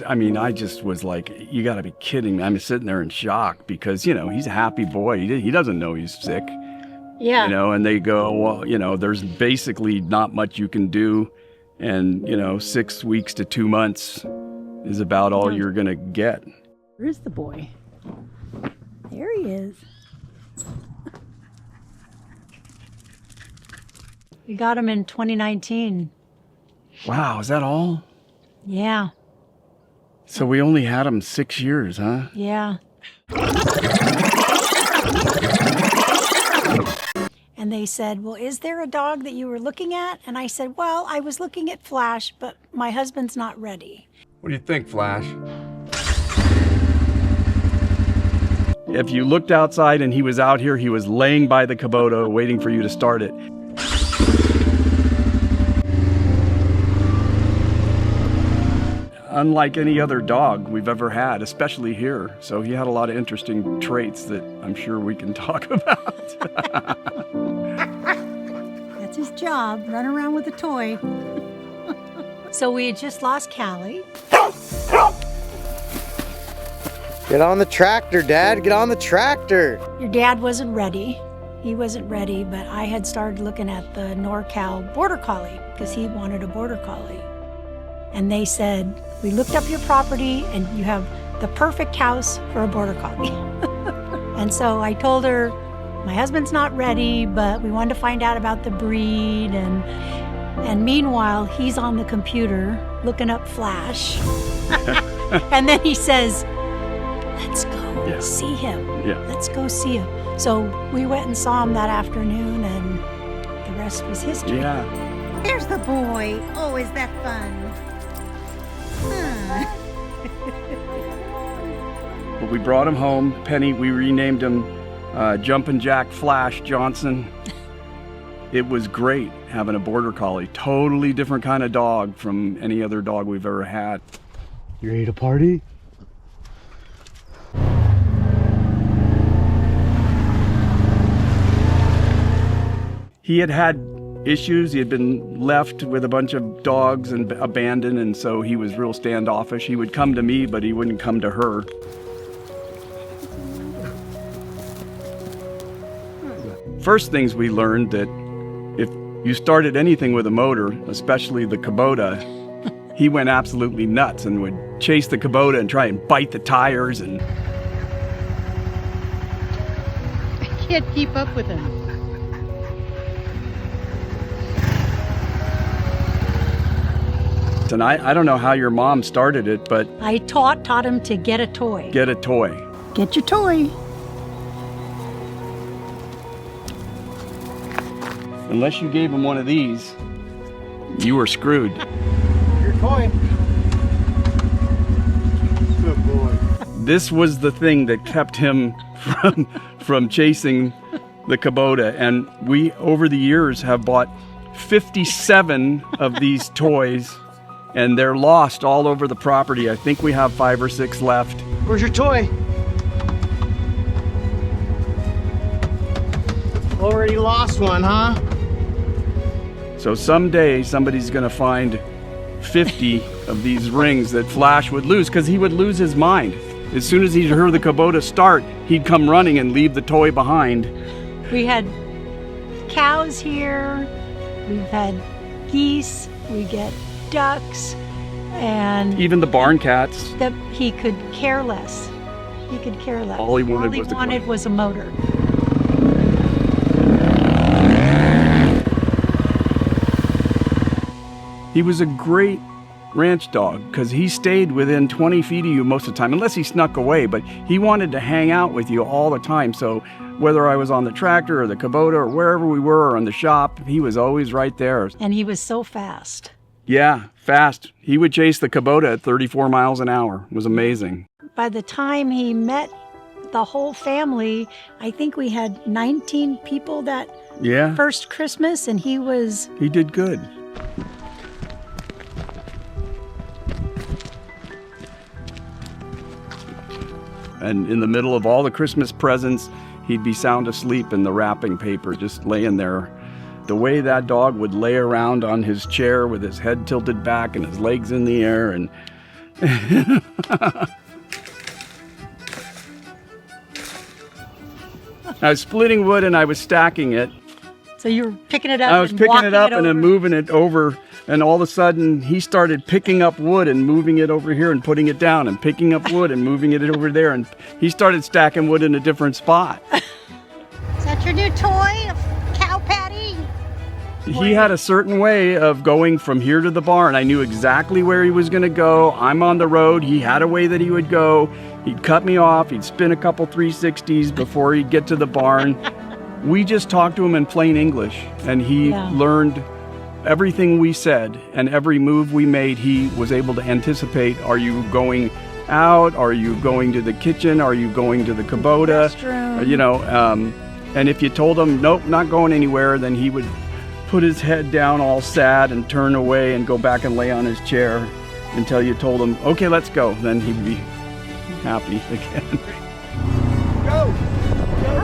I mean, I just was like, you got to be kidding me. I'm sitting there in shock because, you know, he's a happy boy. He doesn't know he's sick. Yeah. You know, and they go, well, you know, there's basically not much you can do. And, you know, 6 weeks to 2 months is about all you're going to get. Where's the boy? There he is. We got him in 2019. Wow, is that all? Yeah. So we only had him 6 years, huh? Yeah. And they said, well, is there a dog that you were looking at? And I said, well, I was looking at Flash, but my husband's not ready. What do you think, Flash? If you looked outside and he was out here, he was laying by the Kubota waiting for you to start it. Unlike any other dog we've ever had, especially here. So he had a lot of interesting traits that I'm sure we can talk about. That's his job, run around with a toy. So we had just lost Callie. Get on the tractor, Dad. Get on the tractor. Your dad wasn't ready. He wasn't ready, but I had started looking at the NorCal Border Collie because he wanted a Border Collie. And they said, we looked up your property and you have the perfect house for a Border Collie. And so I told her, my husband's not ready, but we wanted to find out about the breed. And meanwhile, he's on the computer looking up Flash. And then he says, let's go see him. Yeah. Let's go see him. So we went and saw him that afternoon, and the rest was history. Yeah. There's the boy. Oh, is that fun? But we brought him home. Penny, we renamed him Jumpin' Jack Flash Johnson. It was great having a Border Collie. Totally different kind of dog from any other dog we've ever had. You ready to party? He had issues. He had been left with a bunch of dogs and abandoned, and so he was real standoffish. He would come to me, but he wouldn't come to her. First things we learned that if you started anything with a motor, especially the Kubota, he went absolutely nuts and would chase the Kubota and try and bite the tires. And I can't keep up with him. And I don't know how your mom started it, but I taught him to get a toy. get a toy. Get your toy. Unless you gave him one of these, you were screwed. Your toy. Good boy. This was the thing that kept him from chasing the Kubota. And we, over the years, have bought 57 of these toys, and they're lost all over the property. I think we have 5 or 6 left. Where's your toy? Already lost one, huh? So someday somebody's gonna find 50 of these rings that Flash would lose, because he would lose his mind. As soon as he heard the Kubota start, he'd come running and leave the toy behind. We had cows here. We've had geese. We get ducks, and Even the barn cats. that he could care less. He could care less. All he wanted was the wanted was a motor. He was a great ranch dog because he stayed within 20 feet of you most of the time, unless he snuck away, but he wanted to hang out with you all the time. So whether I was on the tractor or the Kubota or wherever we were or in the shop, he was always right there. And he was so fast. Yeah, fast. He would chase the Kubota at 34 miles an hour. It was amazing. By the time he met the whole family, I think we had 19 people that Yeah, first Christmas, and he did good. And in the middle of all the Christmas presents, he'd be sound asleep in the wrapping paper, just laying there. The way that dog would lay around on his chair with his head tilted back and his legs in the air, and I was splitting wood and I was stacking it. So you were picking it up. I was and picking it walking up and then over. moving it over, and all of a sudden he started picking up wood and moving it over here and putting it down and picking up wood and moving it over there, and he started stacking wood in a different spot. Is that your new toy, a cow patty? He had a certain way of going from here to the barn. I knew exactly where he was going to go. I'm on the road. He had a way that he would go. He'd cut me off. He'd spin a couple 360s before he'd get to the barn. We just talked to him in plain English, and he learned everything we said, and every move we made, he was able to anticipate. Are you going out? Are you going to the kitchen? Are you going to the Kubota? Restroom. You know, and if you told him, nope, not going anywhere, then he would put his head down all sad and turn away and go back and lay on his chair until you told him, okay, let's go. Then he'd be happy again. Go! Go.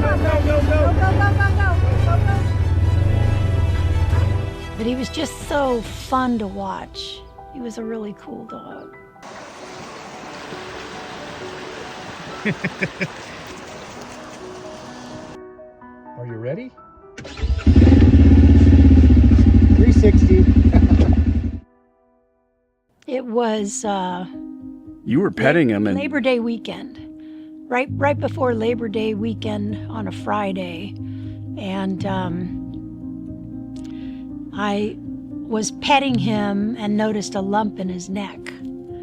But he was just so fun to watch. He was a really cool dog. Are you ready? 360. It was You were petting him, and Labor Day weekend, right before Labor Day weekend on a Friday, and I was petting him and noticed a lump in his neck.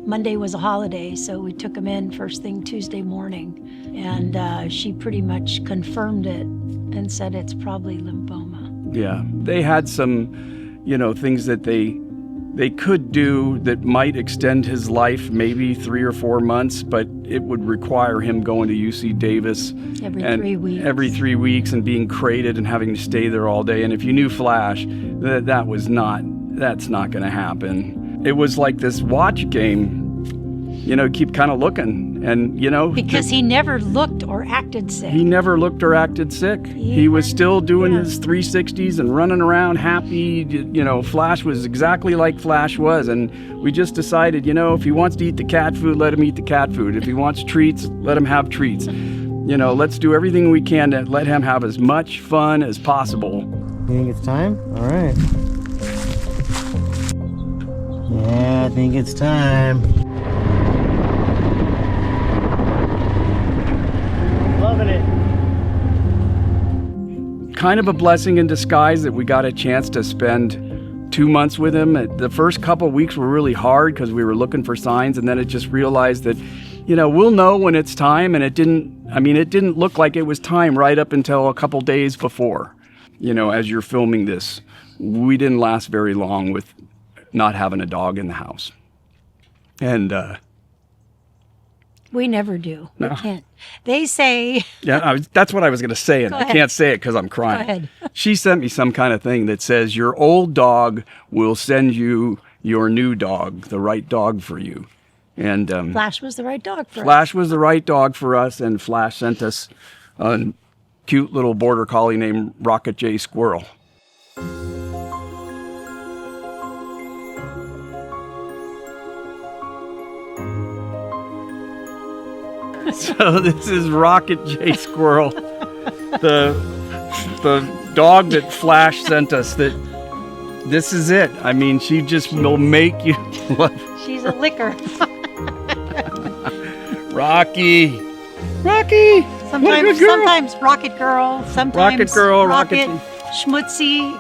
Monday was a holiday, so we took him in first thing Tuesday morning, and she pretty much confirmed it and said it's probably lymphoma. yeah, they had some, you know, things that they could do that might extend his life maybe 3 or 4 months, but it would require him going to UC Davis Every and 3 weeks. every 3 weeks and being crated and having to stay there all day. And if you knew Flash, that's not going to happen. It was like this watch game, you know, keep kind of looking, and you know, Because he never looked or acted sick. he never looked or acted sick. He was still doing his 360s and running around happy. You know, Flash was exactly like Flash was. And we just decided, you know, if he wants to eat the cat food, let him eat the cat food. If he wants treats, let him have treats. You know, let's do everything we can to let him have as much fun as possible. You think it's time? All right. Yeah, I think it's time. Loving it. Kind of a blessing in disguise that we got a chance to spend 2 months with him. The first couple weeks were really hard because we were looking for signs, and then it just realized that, you know, we'll know when it's time. And it didn't look like it was time right up until a couple days before. You know, as you're filming this, we didn't last very long with not having a dog in the house. And We never do. No. We can't. They say, yeah, that's what I was going to say, and Go I ahead. can't say it because I'm crying. Go ahead. She sent me some kind of thing that says your old dog will send you your new dog, the right dog for you. And Flash was the right dog for us. Flash was the right dog for us, and Flash sent us a cute little border collie named Rocket J Squirrel. So this is Rocket J Squirrel, the dog that Flash sent us. That this is it. I mean, she just will make you love She's a licker. Rocky. Rocky. What a good girl. Sometimes Rocket Girl. Sometimes Rocket Girl, Rocket- Schmutzy.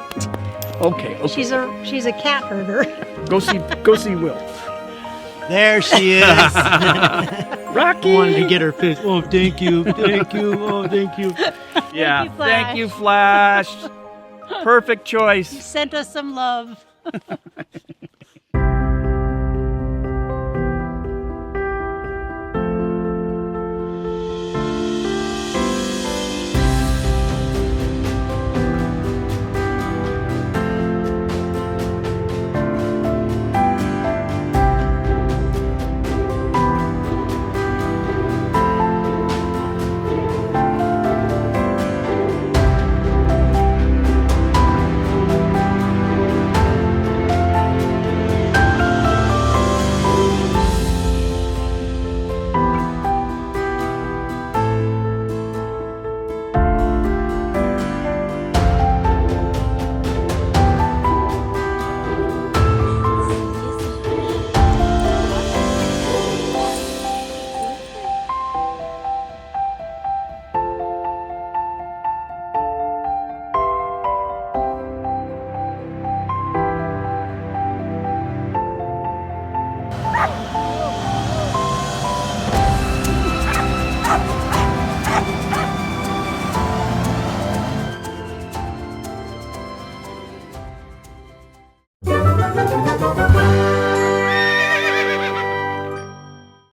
Okay. She's a cat herder. Go see Will. There she is. Rocky. Wanted to get her fist. Oh, thank you. Thank you. Oh, thank you. Yeah. you, Flash. Thank you, Flash. Perfect choice. Sent us some love.